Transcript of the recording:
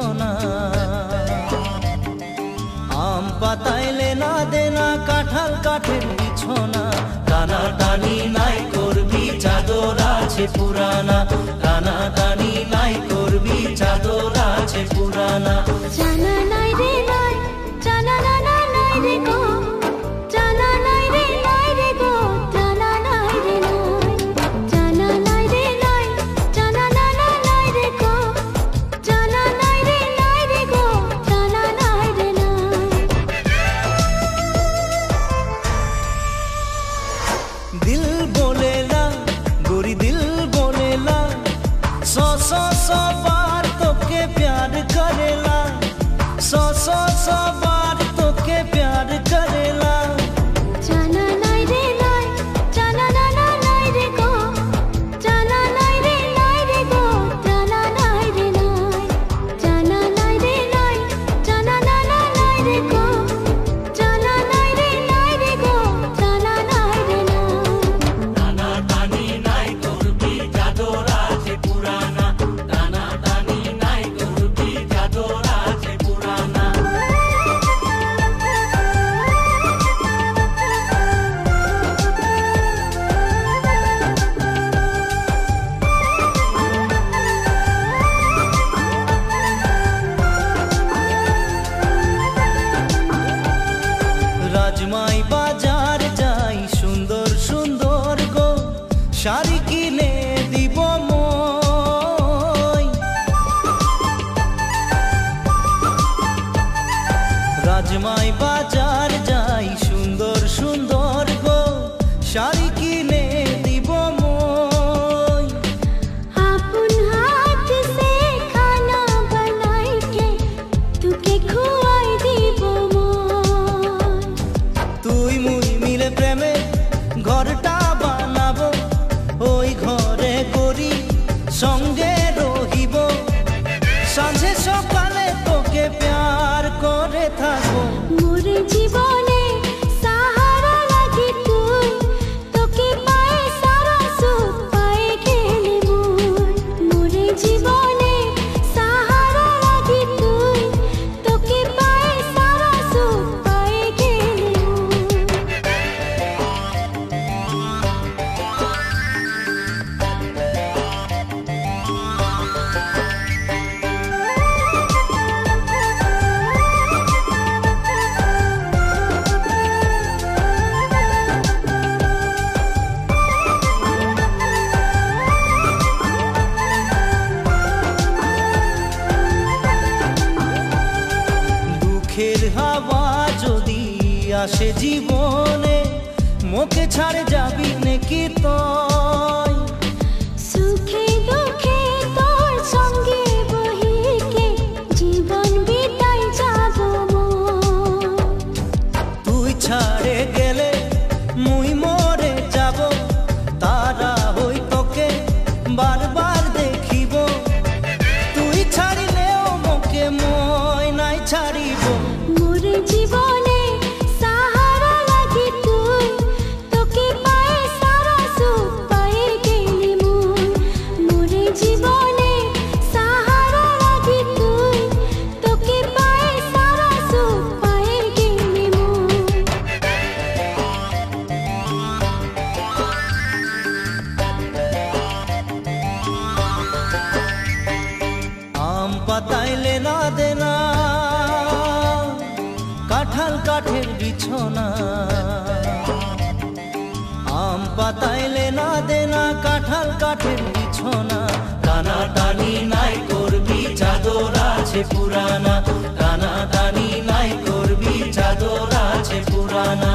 বিছনা। আম পাতায় লেনা দেনা কাঁঠাল কাঠের বিছনা। টানা টানি নাই করবি চাদর আছে পুরানা। টানা টানি নাই করবি চাদর আছে পুরানা। জানা নাই রে নাই, জানা না না নাই রে গো, জানা নাই রে নাই রে গো, জানা নাই রে নাই, জানা নাই রে নাই, জানা না না নাই রে গো, জানা নাই রে নাই রে গো, জানা নাই রে নাই। दिल बोलेला गोरी दिल बोलेला, सौ सौ सौ बार तोके प्यार करेला। सौ सौ सौ बार तोके प्यार करेला। জানা নাই রে নাই, জানা না না নাই রে গো, জানা নাই রে নাই রে গো, জানা নাই রে নাই, জানা নাই রে নাই, জানা না না নাই রে গো, জানা নাই রে নাই রে গো, জানা নাই রে নাই। টানা টানি নাই করবি চাদর আছে পুরানা। টানা টানি নাই করবি চাদর আছে পুরানা। রাজমাই বাজার যাই সুন্দর সুন্দর গো, শাড়ি কিনে দিব মই। রাজমাই বাজার যাই সুন্দর সুন্দর গো, শাড়ি কিনে দিব মই। अपन हाथ से खाना बनाई के तुके खुआई दीबो मोय। তুই মুই মিলে প্রেমে ঘরটা বানাবো, ওই ঘরে করি সঙ্গে রহিব। সাঁঝে সকালে তোকে প্যার করে থাকবো। মোরে জীবনে সাহারা লাগি তুই, তোকে পায়ে সারা সুখ পায়ে গেলে মুই। মোরে জীবনে সাহারা লাগি তুই, তোকে পায়ে সারা সুখ পায়ে গেলে মুই। দুঃখের হাওয়া যদি আসে জীবনে, মোকে ছাড়ে যাবি নাকি তুই? সুখে দুঃখে তোর সঙ্গে বহিকে জীবন বিতাই যাব মোর। তুই ছাড়ে গেলে মুই মরে যাব, তারা হই তোকে বারবার দেখিব। তুই ছাড়িলেও মোকে মই নাই ছাড়িব। মোরে জীবনে সাহারা লাগি তুই, তোকে পায়ে সারা সুখ পায়ে গেলি মুই। মোরে জীবনে সাহারা লাগি তুই, তোকে পায়ে সারা সুখ পায়ে গেলি মুই। আম পাতায় লেনা দেনা কাঁঠাল কাঠের বিছনা। আম পাতায় লেনা দেনা কাঁঠাল কাঠের বিছনা। টানা টানি নাই করবি চাদর আছে পুরানা। টানা টানি নাই করবি চাদর আছে পুরানা।